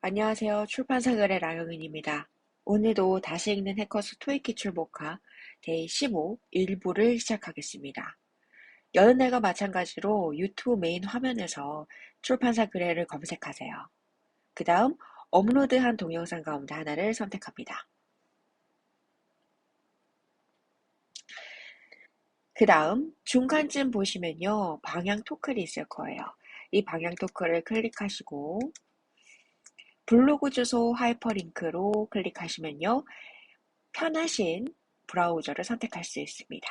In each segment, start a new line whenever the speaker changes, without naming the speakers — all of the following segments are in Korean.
안녕하세요. 출판사 글의 나경은입니다. 오늘도 다시 읽는 해커스 토익 기출 목화 데이 15 일부를 시작하겠습니다. 여느 날과 마찬가지로 유튜브 메인 화면에서 출판사 글을 검색하세요. 그 다음 업로드한 동영상 가운데 하나를 선택합니다. 그 다음 중간쯤 보시면요. 방향 토클이 있을 거예요. 이 방향 토클을 클릭하시고 블로그 주소 하이퍼링크로 클릭하시면요. 편하신 브라우저를 선택할 수 있습니다.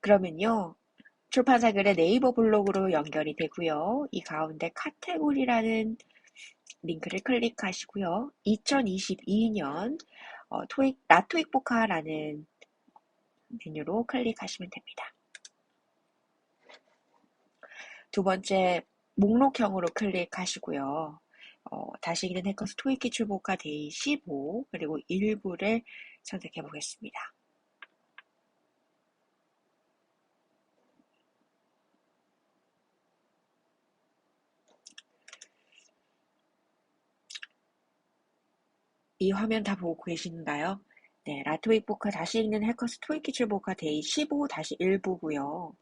그러면요. 출판사 글의 네이버 블로그로 연결이 되고요. 이 가운데 카테고리라는 링크를 클릭하시고요. 2022년 라토익 복화라는 메뉴로 클릭하시면 됩니다. 두 번째 목록형으로 클릭하시고요. 다시 읽는 해커스 토익 기출 복화 데이 15 그리고 일부를 선택해 보겠습니다. 이 화면 다 보고 계신가요? 네, 라토익 복화 다시 읽는 해커스 토익 기출 복화 데이 15-1부고요.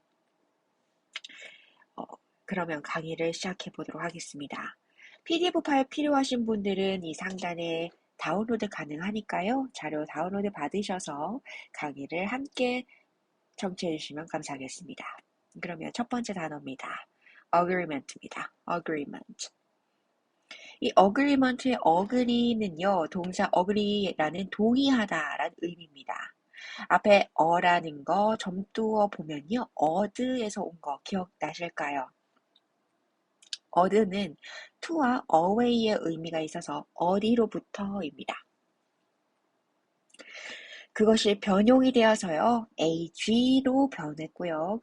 그러면 강의를 시작해 보도록 하겠습니다. PDF 파일 필요하신 분들은 이 상단에 다운로드 가능하니까요. 자료 다운로드 받으셔서 강의를 함께 청취해 주시면 감사하겠습니다. 그러면 첫 번째 단어입니다. agreement입니다. agreement. 이 agreement의 agree는요, 동사 agree라는 동의하다라는 의미입니다. 앞에 어라는 거 점두어 보면요, 어드에서 온 거 기억나실까요? 어드는 to와 away의 의미가 있어서 어디로부터입니다. 그것이 변용이 되어서요, ag로 변했고요.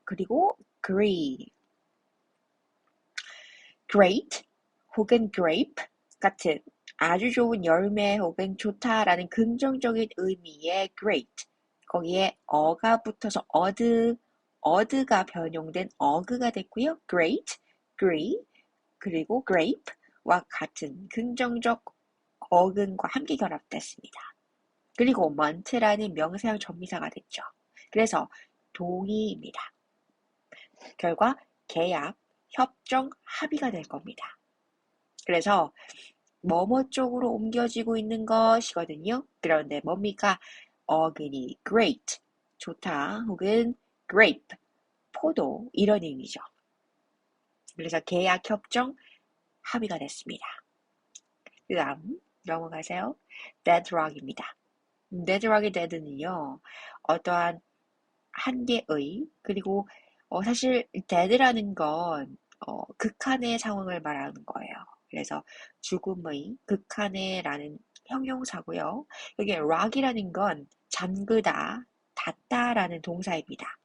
그리고 agree, great 혹은 grape 같은 아주 좋은 열매 혹은 좋다라는 긍정적인 의미의 great, 거기에 어가 붙어서 어드가 변용된 어그가 됐고요. great, agree, 그리고 grape와 같은 긍정적 어근과 함께 결합됐습니다. 그리고 mont라는 명사형 전미사가 됐죠. 그래서 동의입니다. 결과 계약, 협정, 합의가 될 겁니다. 그래서 뭐뭐 쪽으로 옮겨지고 있는 것이거든요. 그런데 뭡니까? 어근이 great, 좋다, 혹은 grape, 포도, 이런 의미죠. 그래서 계약, 협정, 합의가 됐습니다. 그 다음 넘어가세요. deadlock입니다. deadlock의 dead는요, 어떠한 한계의, 그리고 사실 dead라는 건 극한의 상황을 말하는 거예요. 그래서 죽음의, 극한의라는 형용사고요. 여기 rock이라는 건 잠그다, 닫다라는 동사입니다.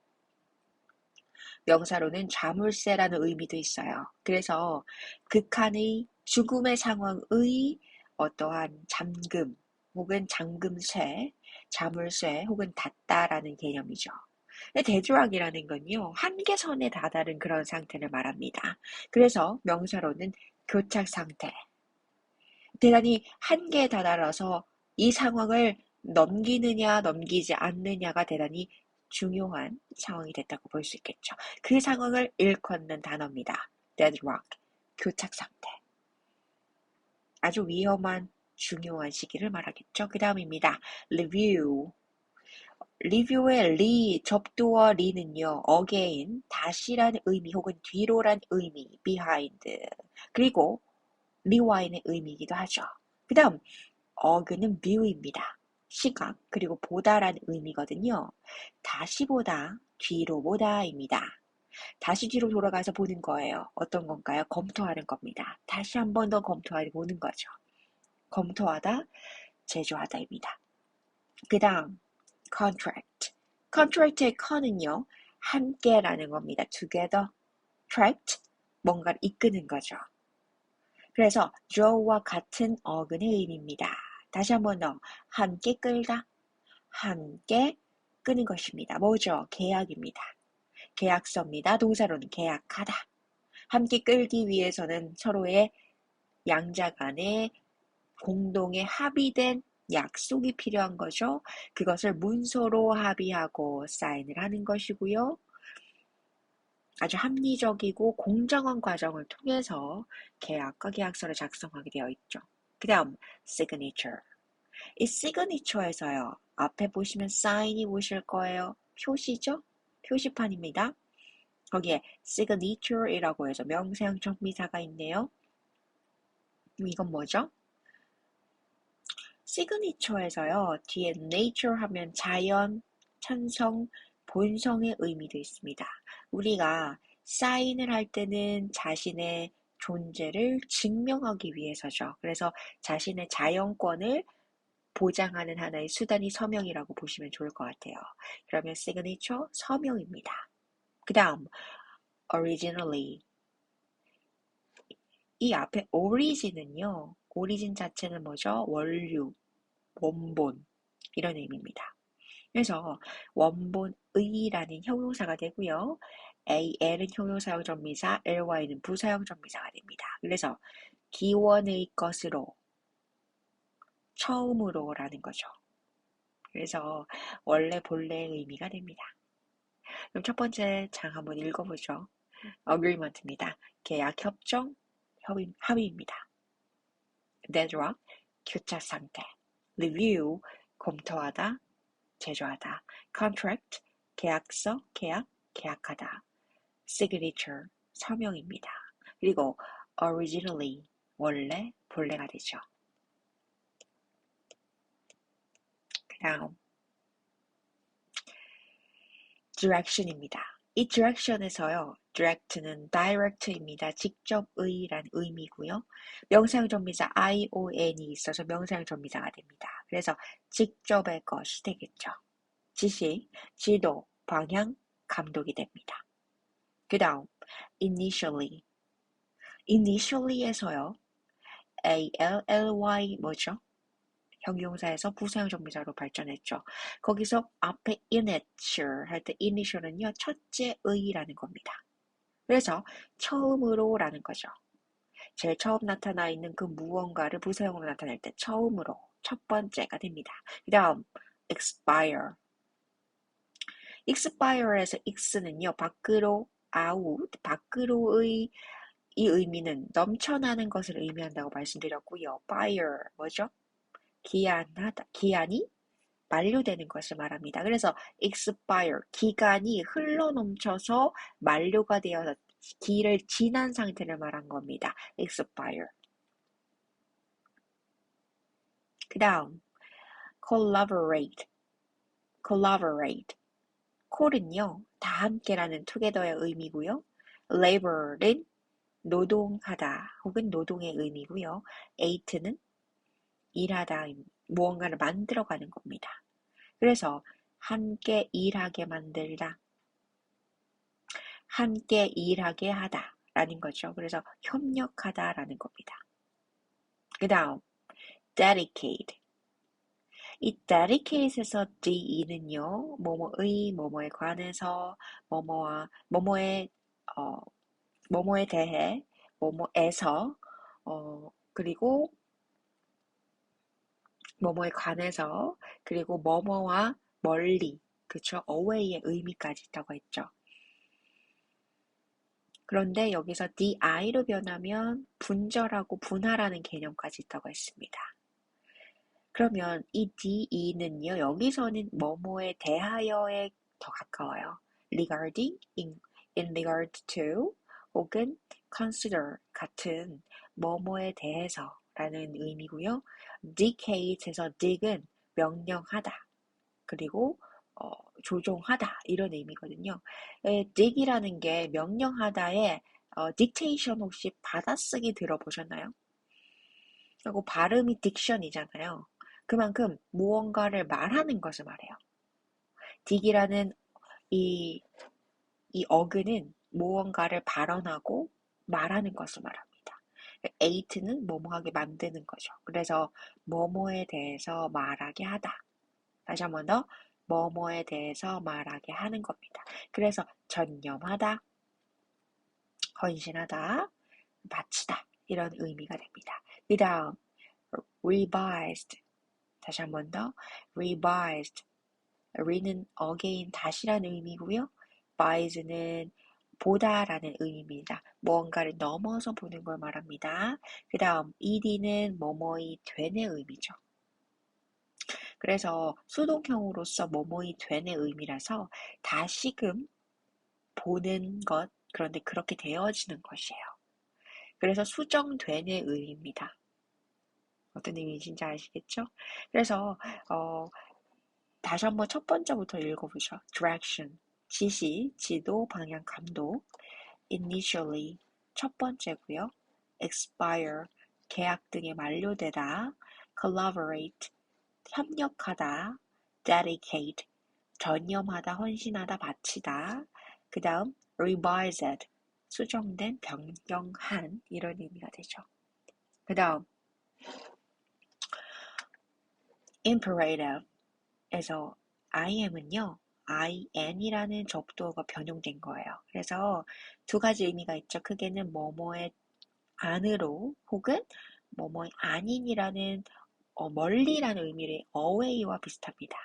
명사로는 자물쇠라는 의미도 있어요. 그래서 극한의 죽음의 상황의 어떠한 잠금 혹은 잠금쇠, 자물쇠 혹은 닫다라는 개념이죠. 데드락이라는 건요, 한계선에 다다른 그런 상태를 말합니다. 그래서 명사로는 교착 상태, 대단히 한계에 다다라서 이 상황을 넘기느냐 넘기지 않느냐가 대단히 중요한 상황이 됐다고 볼 수 있겠죠. 그 상황을 일컫는 단어입니다. deadlock, 교착 상태. 아주 위험한 중요한 시기를 말하겠죠. 그 다음입니다. review. 리뷰의 리, 접두어 리는요, again, 다시라는 의미 혹은 뒤로란 의미, behind. 그리고 rewind의 의미이기도 하죠. 그 다음 어그는 view입니다. 시각, 그리고 보다라는 의미거든요. 다시 보다, 뒤로 보다입니다. 다시 뒤로 돌아가서 보는 거예요. 어떤 건가요? 검토하는 겁니다. 다시 한 번 더 검토하고 보는 거죠. 검토하다, 제조하다입니다. 그 다음, contract. contract의 con은요, 함께라는 겁니다. together, tract, 뭔가를 이끄는 거죠. 그래서 draw와 같은 어근의 의미입니다. 다시 한 번 더, 함께 끌다, 함께 끄는 것입니다. 뭐죠? 계약입니다. 계약서입니다. 동사로는 계약하다. 함께 끌기 위해서는 서로의 양자 간에 공동의 합의된 약속이 필요한 거죠. 그것을 문서로 합의하고 사인을 하는 것이고요. 아주 합리적이고 공정한 과정을 통해서 계약과 계약서를 작성하게 되어 있죠. 그 다음 signature. 이 signature에서요. 앞에 보시면 sign이 보실 거예요. 표시죠? 표시판입니다. 거기에 signature이라고 해서 명사형 정비사가 있네요. 이건 뭐죠? 시그니처에서요. 뒤에 nature 하면 자연, 천성, 본성의 의미도 있습니다. 우리가 사인을 할 때는 자신의 존재를 증명하기 위해서죠. 그래서 자신의 자연권을 보장하는 하나의 수단이 서명이라고 보시면 좋을 것 같아요. 그러면 signature 서명입니다. 그 다음 originally. 이 앞에 origin은요. origin 자체는 뭐죠? 원류, 원본 이런 의미입니다. 그래서 원본의라는 형용사가 되고요. AL은 형용사형 전미사, LY는 부사형 전미사가 됩니다. 그래서 기원의 것으로, 처음으로라는 거죠. 그래서 원래 본래의 의미가 됩니다. 그럼 첫 번째 장 한번 읽어보죠. agreement입니다. 계약, 협정, 합의입니다. deadlock, 교차 상태. review, 검토하다, 제조하다. contract, 계약서, 계약, 계약하다. signature, 서명입니다. 그리고 originally, 원래, 본래가 되죠. 그 다음 direction입니다. 이 direction에서요. direct는 direct입니다. 직접의란 의미고요. 명사형 전미사 ION이 있어서 명사형 전미사가 됩니다. 그래서 직접의 것이 되겠죠. 지시, 지도, 방향, 감독이 됩니다. 그 다음 initially. initially에서요. ALLY 뭐죠? 형용사에서 부사형 전미사로 발전했죠. 거기서 앞에 initial 할 때 initial은요. 첫째의라는 겁니다. 그래서 처음으로라는 거죠. 제일 처음 나타나 있는 그 무언가를 부사형으로 나타낼 때 처음으로, 첫 번째가 됩니다. 그 다음 expire. expire에서 x는요. 밖으로, out, 밖으로의 이 의미는 넘쳐나는 것을 의미한다고 말씀드렸고요. fire 뭐죠? 기한하다, 기한이 만료되는 것을 말합니다. 그래서 expire, 기간이 흘러넘쳐서 만료가 되어서 기를 지난 상태를 말한 겁니다. expire. 그 다음 collaborate. collaborate. 콜은요, 다 함께라는 together의 의미고요. labor은 노동하다 혹은 노동의 의미고요. ate는 일하다, 무언가를 만들어가는 겁니다. 그래서 함께 일하게 만들다, 함께 일하게 하다 라는 거죠. 그래서 협력하다 라는 겁니다. 그 다음 dedicate. 이 dedicate에서 de는요, 뭐뭐의, 뭐뭐에 관해서, 뭐뭐와, 뭐뭐에 대해, 뭐뭐에서, 그리고 뭐뭐에 관해서, 그리고 뭐뭐와 멀리, 그쵸? away의 의미까지 있다고 했죠. 그런데 여기서 di로 변하면 분절하고 분할하는 개념까지 있다고 했습니다. 그러면 이 de는요, 여기서는 뭐뭐에 대하여에 더 가까워요. regarding, in regard to, 혹은 consider 같은 뭐뭐에 대해서 라는 의미고요. dictate에서 dic은 명령하다, 그리고 조종하다 이런 의미거든요. dic이라는 게 명령하다에 dictation 혹시 받아쓰기 들어보셨나요? 그리고 발음이 diction이잖아요. 그만큼 무언가를 말하는 것을 말해요. dic이라는 이 어근은 무언가를 발언하고 말하는 것을 말합니다. ate는 뭐뭐하게 만드는 거죠. 그래서 뭐뭐에 대해서 말하게 하다. 다시 한 번 더 뭐뭐에 대해서 말하게 하는 겁니다. 그래서 전념하다, 헌신하다, 바치다 이런 의미가 됩니다. 그 다음 revised 다시 한 번 더 revised re는 again 다시라는 의미고요. vise는 보다라는 의미입니다. 무언가를 넘어서 보는 걸 말합니다. 그 다음 ed는 뭐뭐이 되는 의미죠. 그래서 수동형으로서 뭐뭐이 되는 의미라서 다시금 보는 것, 그런데 그렇게 되어지는 것이에요. 그래서 수정되는 의미입니다. 어떤 의미인지 아시겠죠? 그래서 다시 한번 첫 번째부터 읽어보죠. direction, 지시, 지도, 방향, 감독. initially, 첫 번째고요. expire, 계약 등에 만료되다. collaborate, 협력하다. dedicate, 전념하다, 헌신하다, 바치다. 그 다음 revised, 수정된, 변경한 이런 의미가 되죠. 그 다음 imperative에서 IM은요, IN이라는 접두어가 변형된 거예요. 그래서 두 가지 의미가 있죠. 크게는 뭐뭐의 안으로 혹은 뭐뭐의 아닌이라는 멀리라는 의미의 away와 비슷합니다.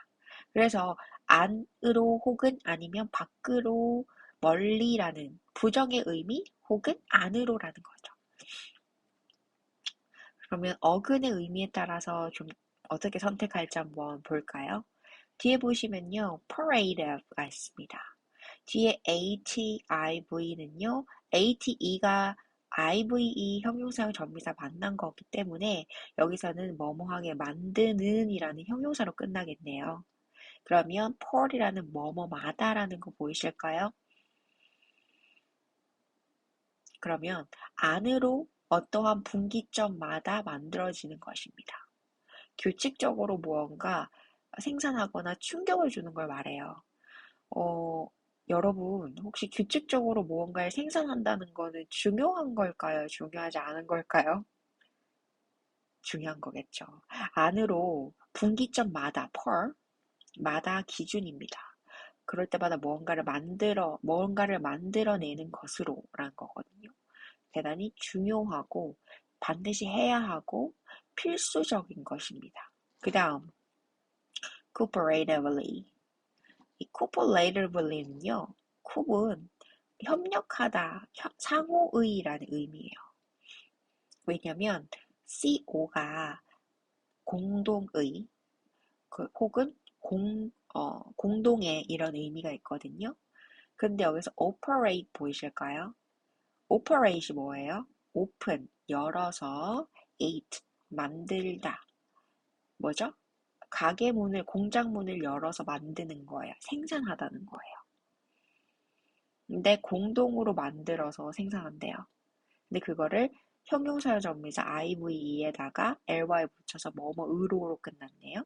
그래서 안으로 혹은 아니면 밖으로 멀리라는 부정의 의미 혹은 안으로라는 거죠. 그러면 어근의 의미에 따라서 좀 어떻게 선택할지 한번 볼까요? 뒤에 보시면요, parade가 있습니다. 뒤에 ATIV는요, ATE가 IVE 형용사형 전미사 만난 거기 때문에 여기서는 뭐뭐하게 만드는 이라는 형용사로 끝나겠네요. 그러면 per이라는 뭐뭐마다라는 거 보이실까요? 그러면 안으로 어떠한 분기점마다 만들어지는 것입니다. 규칙적으로 무언가 생산하거나 충격을 주는 걸 말해요. 여러분, 혹시 규칙적으로 무언가를 생산한다는 거는 중요한 걸까요? 중요하지 않은 걸까요? 중요한 거겠죠. 안으로 분기점마다, 마다 기준입니다. 그럴 때마다 무언가를 만들어내는 것으로라는 거거든요. 대단히 중요하고 반드시 해야 하고 필수적인 것입니다. 그 다음, cooperatively. 이 cooperatively는요, coop은 협력하다, 상호의라는 의미예요. 왜냐면 co가 공동의, 혹은 공동의 이런 의미가 있거든요. 근데 여기서 operate 보이실까요? operate이 뭐예요? open, 열어서, ate, 만들다. 뭐죠? 가게 문을, 공장 문을 열어서 만드는 거예요. 생산하다는 거예요. 근데 공동으로 만들어서 생산한대요. 근데 그거를 형용사의 전미사 IVE에다가 ly 붙여서 뭐뭐으로로 끝났네요.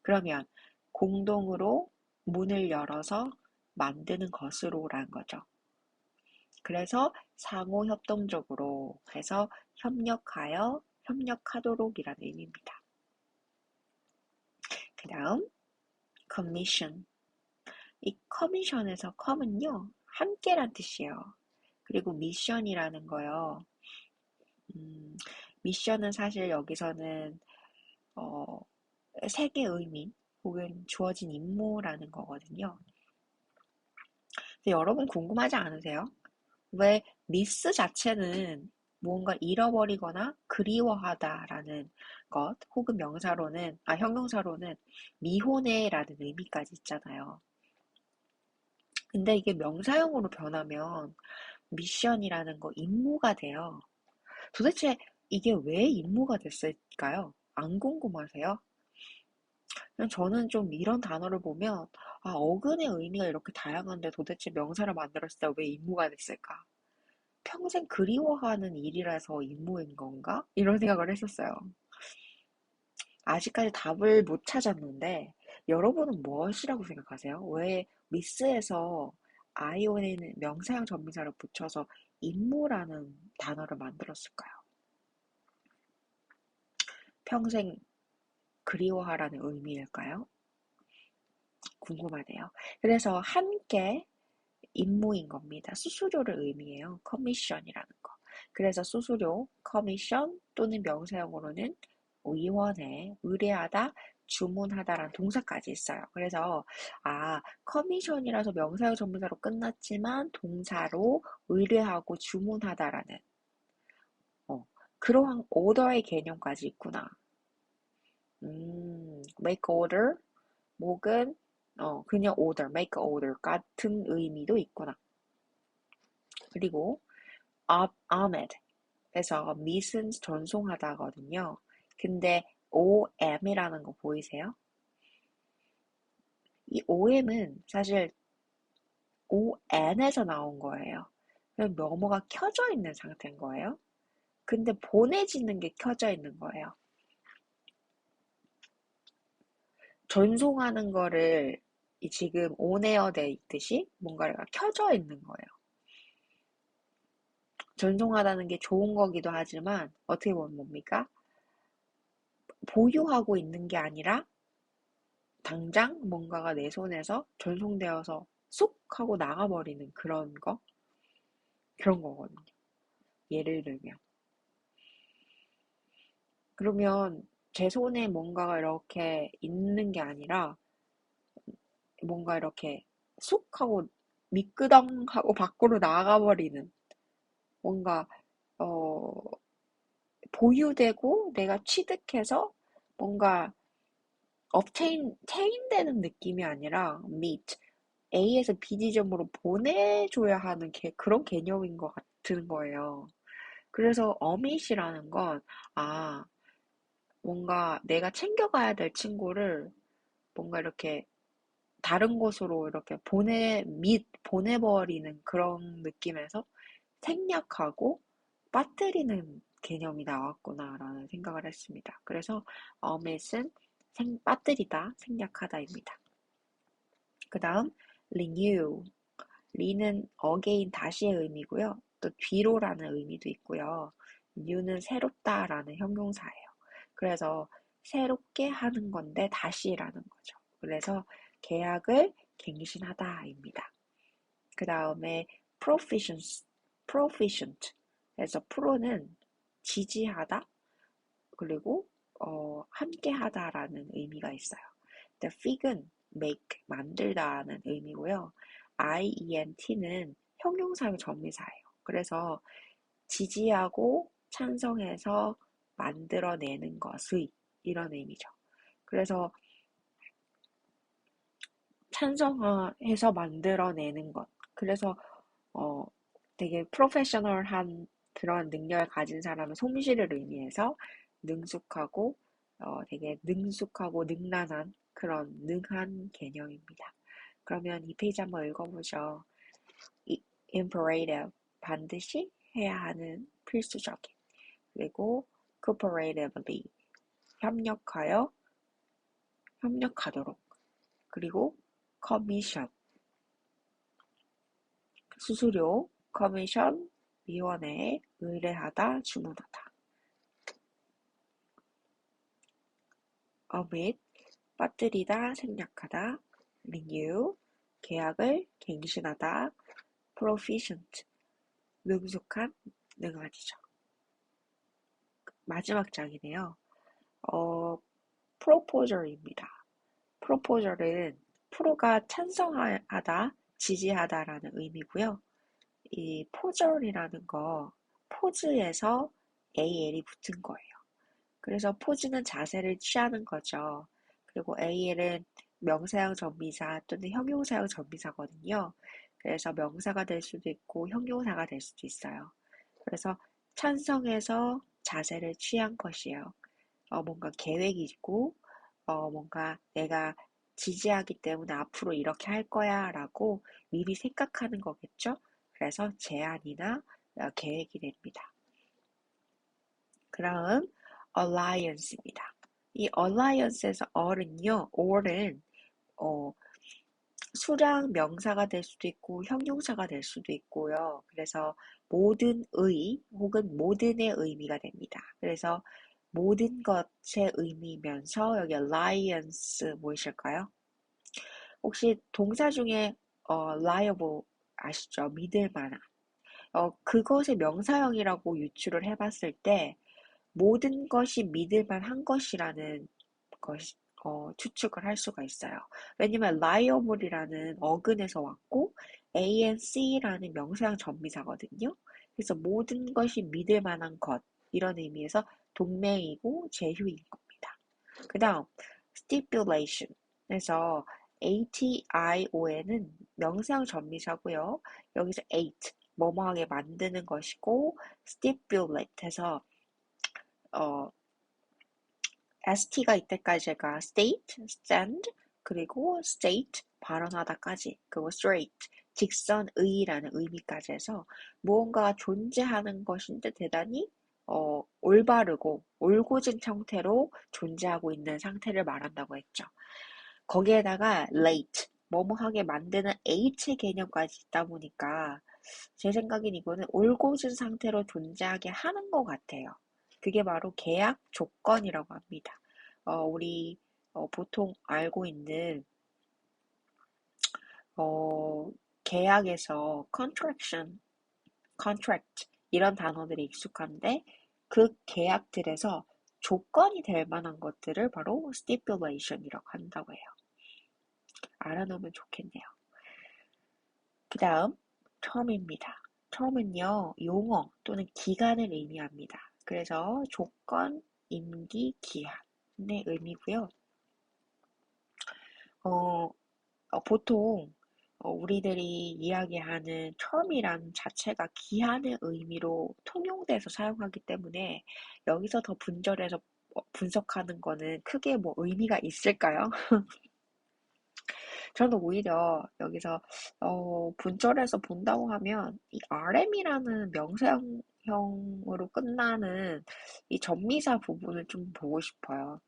그러면 공동으로 문을 열어서 만드는 것으로라는 거죠. 그래서 상호 협동적으로 해서 협력하여 협력하도록이라는 의미입니다. 그 다음 commission. 이 커미션에서 com은요 함께란 뜻이에요. 그리고 미션이라는 거요. 미션은 사실 여기서는 색의 의미 혹은 주어진 임무라는 거거든요. 근데 여러분 궁금하지 않으세요? 왜 미스 자체는 무언가 잃어버리거나 그리워하다라는 것 혹은 형용사로는 미혼해라는 의미까지 있잖아요. 근데 이게 명사형으로 변하면 미션이라는 거 임무가 돼요. 도대체 이게 왜 임무가 됐을까요? 안 궁금하세요? 저는 좀 이런 단어를 보면 어근의 의미가 이렇게 다양한데 도대체 명사를 만들었을 때 왜 임무가 됐을까? 평생 그리워하는 일이라서 임무인 건가? 이런 생각을 했었어요. 아직까지 답을 못 찾았는데 여러분은 무엇이라고 생각하세요? 왜 미스에서 아이오에는 명사형 전미사를 붙여서 임무라는 단어를 만들었을까요? 평생 그리워하라는 의미일까요? 궁금하네요. 그래서 함께 임무인 겁니다. 수수료를 의미해요. 커미션이라는 거. 그래서 수수료, 커미션 또는 명사형으로는 위원회, 의뢰하다, 주문하다라는 동사까지 있어요. 그래서 커미션이라서 명사형 전문사로 끝났지만 동사로 의뢰하고 주문하다라는 그러한 오더의 개념까지 있구나. make order, 혹은 그냥 order, make order 같은 의미도 있구나. 그리고 Ahmed에서 미슨 전송하다거든요. 근데 OM이라는 거 보이세요? 이 OM은 사실 ON에서 나온 거예요. 그냥 뭐뭐가 켜져 있는 상태인 거예요. 근데 보내지는 게 켜져 있는 거예요. 전송하는 거를 지금 온에어 돼 있듯이 뭔가가 켜져 있는 거예요. 전송하다는 게 좋은 거기도 하지만 어떻게 보면 뭡니까? 보유하고 있는 게 아니라 당장 뭔가가 내 손에서 전송되어서 쏙 하고 나가버리는 그런 거거든요. 예를 들면. 그러면 제 손에 뭔가가 이렇게 있는 게 아니라 뭔가 이렇게 쏙 하고 미끄덩 하고 밖으로 나가버리는 뭔가 어, 보유되고 내가 취득해서 뭔가 체인되는 느낌이 아니라 meet A에서 B 지점으로 보내줘야 하는 그런 개념인 것 같은 거예요. 그래서 어밋이라는 건 뭔가 내가 챙겨가야 될 친구를 뭔가 이렇게 다른 곳으로 이렇게 보내버리는 그런 느낌에서 생략하고 빠뜨리는 개념이 나왔구나라는 생각을 했습니다. 그래서 omit은 빠뜨리다, 생략하다입니다. 그 다음 renew, re는 again, 다시의 의미고요. 또 뒤로라는 의미도 있고요. new는 새롭다라는 형용사예요. 그래서 새롭게 하는 건데 다시라는 거죠. 그래서 계약을 갱신하다입니다. 그 다음에 proficient. 그래서 pro는 지지하다, 그리고 함께 하다라는 의미가 있어요. 근데 fig은 make, 만들다는 의미고요. IENT는 형용사용 전미사예요. 그래서 지지하고 찬성해서 만들어내는 것의 이런 의미죠. 그래서 찬성해서 만들어내는 것. 그래서 되게 프로페셔널한 그런 능력을 가진 사람은 솜씨를 의미해서 능숙하고 되게 능숙하고 능란한 그런 능한 개념입니다. 그러면 이 페이지 한번 읽어보죠. imperative, 반드시 해야 하는 필수적인. 그리고 cooperatively, 협력하도록. 그리고 commission, 수수료, 커미션, 위원회에 의뢰하다, 주문하다. omit, 빠뜨리다, 생략하다. renew, 계약을 갱신하다. proficient, 능숙한, 능하지죠. 마지막 장이네요. proposal입니다. proposal은 프로가 찬성하다, 지지하다라는 의미고요. 이 포절이라는 거, 포즈에서 AL이 붙은 거예요. 그래서 포즈는 자세를 취하는 거죠. 그리고 AL은 명사형 전미사 또는 형용사형 전미사거든요. 그래서 명사가 될 수도 있고 형용사가 될 수도 있어요. 그래서 찬성해서 자세를 취한 것이에요. 뭔가 계획이 있고, 뭔가 내가 지지하기 때문에 앞으로 이렇게 할 거야 라고 미리 생각하는 거겠죠? 그래서 제안이나 계획이 됩니다. 그다음 alliance입니다. 이 alliance에서 all은 수량 명사가 될 수도 있고 형용사가 될 수도 있고요. 그래서 모든의 혹은 모든의 의미가 됩니다. 그래서 모든 것의 의미면서 여기 alliance 무엇일까요? 혹시 동사 중에 liable 아시죠? 믿을 만한. 그것의 명사형이라고 유추를 해봤을 때 모든 것이 믿을 만한 것이라는 것이 추측을 할 수가 있어요. 왜냐면 liable이라는 어근에서 왔고 ANC라는 명사형 전미사거든요. 그래서 모든 것이 믿을 만한 것 이런 의미에서 동맹이고 제휴인 겁니다. 그 다음 stipulation 에서 ATION은 명사형 전미사고요. 여기서 eight 뭐뭐하게 만드는 것이고 stipulate 해서 어, ST가 이때까지가 state, stand, 그리고 state, 발언하다까지, 그리고 straight, 직선의라는 의미까지 해서 무언가가 존재하는 것인데 대단히 올바르고 올곧은 형태로 존재하고 있는 상태를 말한다고 했죠. 거기에다가 late, 뭐뭐하게 만드는 H의 개념까지 있다 보니까 제 생각엔 이거는 올곧은 상태로 존재하게 하는 것 같아요. 그게 바로 계약 조건이라고 합니다. 우리 보통 알고 있는 어, 계약에서 contract 이런 단어들이 익숙한데 그 계약들에서 조건이 될 만한 것들을 바로 stipulation이라고 한다고 해요. 알아놓으면 좋겠네요. 그 다음 term입니다. term은요, 용어 또는 기간을 의미합니다. 그래서 조건, 임기, 기한의 의미고요. 보통 우리들이 이야기하는 term이란 자체가 기한의 의미로 통용돼서 사용하기 때문에 여기서 더 분절해서 분석하는 거는 크게 뭐 의미가 있을까요? 저는 오히려 여기서 분절해서 본다고 하면 이 RM이라는 명사형으로 끝나는 이 전미사 부분을 좀 보고 싶어요.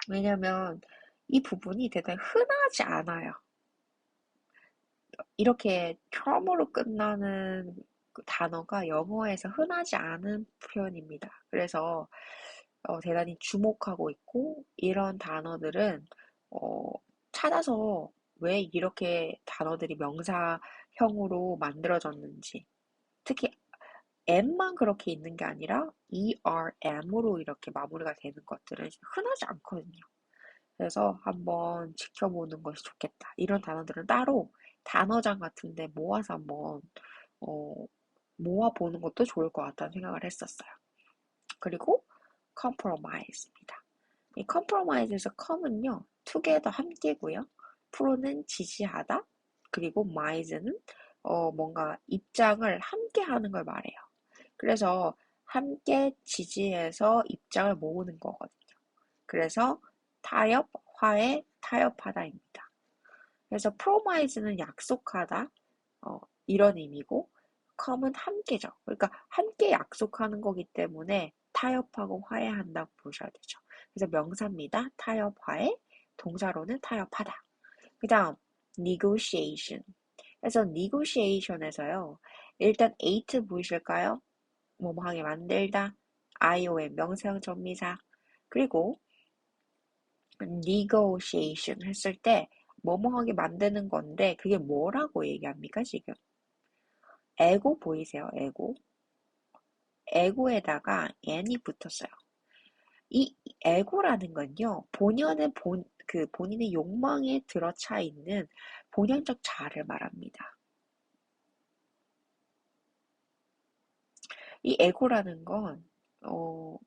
왜냐면 이 부분이 대단히 흔하지 않아요. 이렇게 term으로 끝나는 그 단어가 영어에서 흔하지 않은 표현입니다. 그래서 대단히 주목하고 있고 이런 단어들은 어, 찾아서 왜 이렇게 단어들이 명사형으로 만들어졌는지 특히 M만 그렇게 있는 게 아니라 ERM으로 이렇게 마무리가 되는 것들은 흔하지 않거든요. 그래서 한번 지켜보는 것이 좋겠다. 이런 단어들은 따로 단어장 같은데 모아서 한번 어, 모아보는 것도 좋을 것 같다는 생각을 했었어요. 그리고 compromise입니다. 이 compromise에서 come은요, together 함께고요. pro는 지지하다, 그리고 mise는 뭔가 입장을 함께 하는 걸 말해요. 그래서 함께 지지해서 입장을 모으는 거거든요. 그래서 타협, 화해, 타협하다입니다. 그래서 promise는 약속하다, 이런 의미고, come은 함께죠. 그러니까 함께 약속하는 거기 때문에 타협하고 화해한다고 보셔야 되죠. 그래서 명사입니다. 타협, 화해, 동사로는 타협하다. 그 다음, negotiation. 그래서 negotiation에서요, 일단 eight 보이실까요? 뭐뭐 하게 만들다, IOM 명사형 전미사. 그리고 negotiation 했을 때 뭐뭐하게 만드는 건데 그게 뭐라고 얘기합니까 지금? 에고 보이세요? 에고. 에고에다가 n이 붙었어요. 이 에고라는 건요. 본인의 욕망에 들어차 있는 본연적 자아를 말합니다. 이 에고라는 건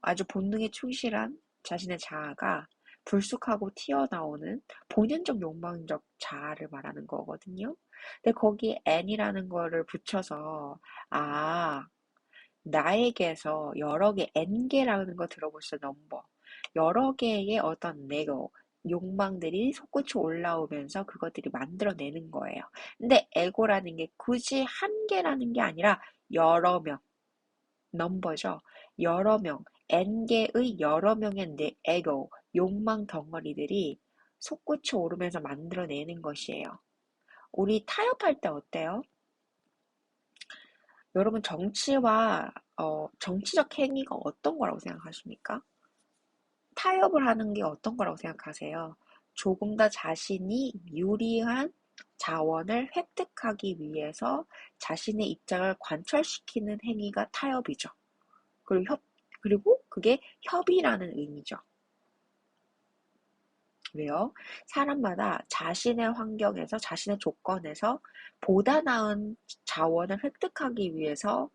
아주 본능에 충실한 자신의 자아가 불쑥하고 튀어나오는 본연적 욕망적 자아를 말하는 거거든요. 근데 거기에 n이라는 거를 붙여서 아, 나에게서 여러 개, n개라는 거 들어보시죠, 넘버. 여러 개의 어떤 네고, 욕망들이 솟구쳐 올라오면서 그것들이 만들어내는 거예요. 근데 에고라는 게 굳이 한 개라는 게 아니라 여러 명, 넘버죠. 여러 명, n개의 여러 명의 에고, 욕망 덩어리들이 솟구쳐 오르면서 만들어내는 것이에요. 우리 타협할 때 어때요? 여러분 정치적 행위가 어떤 거라고 생각하십니까? 타협을 하는 게 어떤 거라고 생각하세요? 조금 더 자신이 유리한 자원을 획득하기 위해서 자신의 입장을 관철시키는 행위가 타협이죠. 그리고 그게 협의라는 의미죠. 왜요? 사람마다 자신의 환경에서, 자신의 조건에서 보다 나은 자원을 획득하기 위해서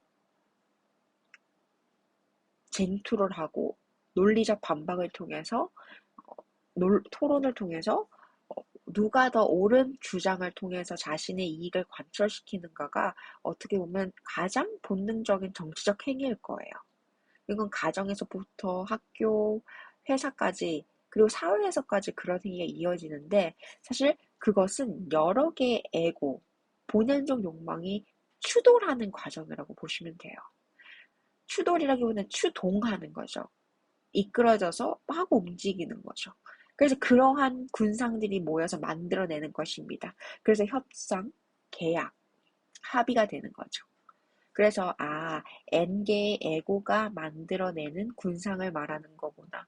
쟁투를 하고 논리적 반박을 통해서 토론을 통해서 누가 더 옳은 주장을 통해서 자신의 이익을 관철시키는가가 어떻게 보면 가장 본능적인 정치적 행위일 거예요. 이건 가정에서부터 학교, 회사까지 그리고 사회에서까지 그런 행위가 이어지는데 사실 그것은 여러 개의 에고, 본연적 욕망이 추돌하는 과정이라고 보시면 돼요. 추돌이라기보다는 추동하는 거죠. 이끌어져서 막 움직이는 거죠. 그래서 그러한 군상들이 모여서 만들어내는 것입니다. 그래서 협상, 계약, 합의가 되는 거죠. 그래서 N개의 에고가 만들어내는 군상을 말하는 거구나.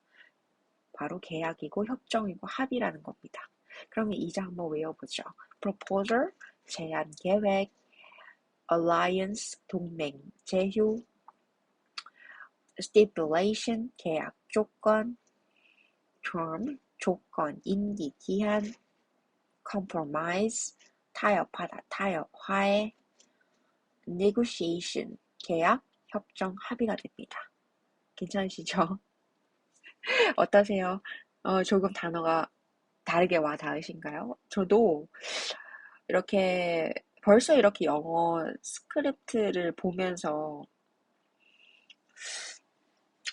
바로 계약이고 협정이고 합의라는 겁니다. 그러면 이제 한번 외워보죠. proposal, 제안, 계획, alliance, 동맹, 제휴, stipulation, 계약, 조건, term, 조건, 임기, 기한, compromise, 타협하다, 타협, 화해, negotiation, 계약, 협정, 합의가 됩니다. 괜찮으시죠? 어떠세요? 조금 단어가 다르게 와 닿으신가요? 저도 벌써 이렇게 영어 스크립트를 보면서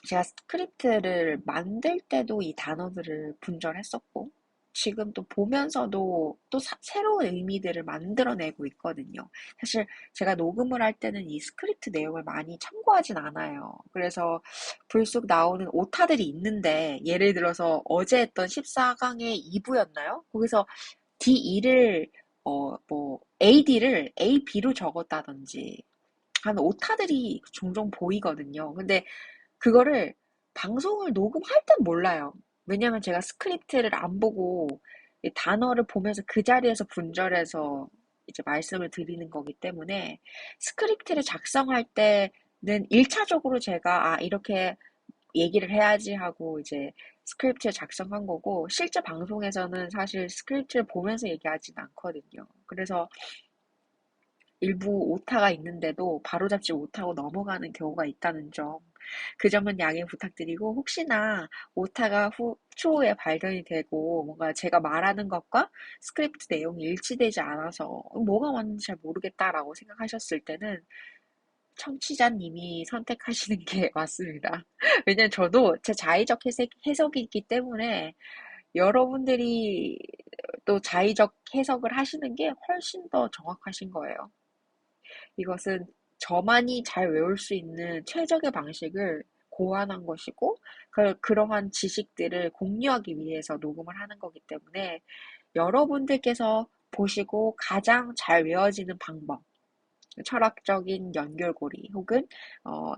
제가 스크립트를 만들 때도 이 단어들을 분절했었고 지금 또 보면서도 또 새로운 의미들을 만들어내고 있거든요. 사실 제가 녹음을 할 때는 이 스크립트 내용을 많이 참고하진 않아요. 그래서 불쑥 나오는 오타들이 있는데 예를 들어서 어제 했던 14강의 2부였나요? 거기서 D2를 AD를 AB로 적었다든지 하는 오타들이 종종 보이거든요. 근데 그거를 방송을 녹음할 땐 몰라요. 왜냐면 제가 스크립트를 안 보고 단어를 보면서 그 자리에서 분절해서 이제 말씀을 드리는 거기 때문에 스크립트를 작성할 때는 1차적으로 제가 이렇게 얘기를 해야지 하고 이제 스크립트를 작성한 거고 실제 방송에서는 사실 스크립트를 보면서 얘기하진 않거든요. 그래서 일부 오타가 있는데도 바로잡지 못하고 넘어가는 경우가 있다는 점. 그 점은 양해 부탁드리고 혹시나 오타가 추후에 발견이 되고 뭔가 제가 말하는 것과 스크립트 내용이 일치되지 않아서 뭐가 맞는지 잘 모르겠다라고 생각하셨을 때는 청취자님이 선택하시는 게 맞습니다. 왜냐면 저도 제 자의적 해석이 있기 때문에 여러분들이 또 자의적 해석을 하시는 게 훨씬 더 정확하신 거예요. 이것은 저만이 잘 외울 수 있는 최적의 방식을 고안한 것이고, 그러한 지식들을 공유하기 위해서 녹음을 하는 거기 때문에 여러분들께서 보시고 가장 잘 외워지는 방법, 철학적인 연결고리 혹은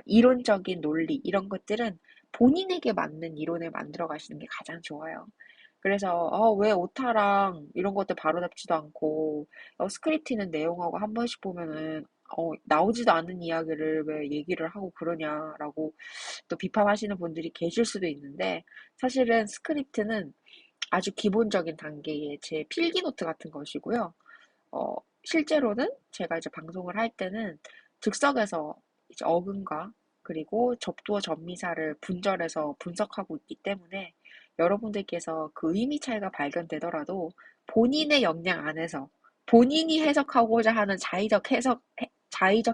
이론적인 논리 이런 것들은 본인에게 맞는 이론을 만들어 가시는 게 가장 좋아요. 그래서 왜 오타랑 이런 것들 바로잡지도 않고 스크립트는 내용하고 한 번씩 보면은 나오지도 않는 이야기를 왜 얘기를 하고 그러냐라고 또 비판하시는 분들이 계실 수도 있는데 사실은 스크립트는 아주 기본적인 단계의 제 필기노트 같은 것이고요. 어, 실제로는 제가 이제 방송을 할 때는 즉석에서 이제 어근과 그리고 접두어 접미사를 분절해서 분석하고 있기 때문에 여러분들께서 그 의미 차이가 발견되더라도 본인의 역량 안에서 본인이 해석하고자 하는 자의적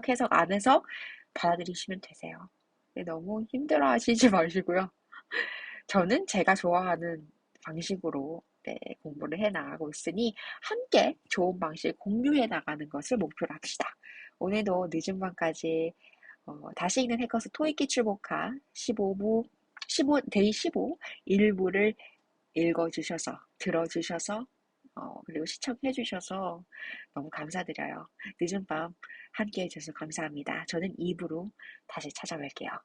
해석 안에서 받아들이시면 되세요. 네, 너무 힘들어 하시지 마시고요. 저는 제가 좋아하는 방식으로 공부를 해 나가고 있으니 함께 좋은 방식 공유해 나가는 것을 목표로 합시다. 오늘도 늦은 밤까지 다시 읽는 해커스 토익 기출복화 15 일부를 읽어주셔서 들어주셔서 그리고 시청해 주셔서 너무 감사드려요. 늦은 밤 함께 해주셔서 감사합니다. 저는 2부로 다시 찾아뵐게요.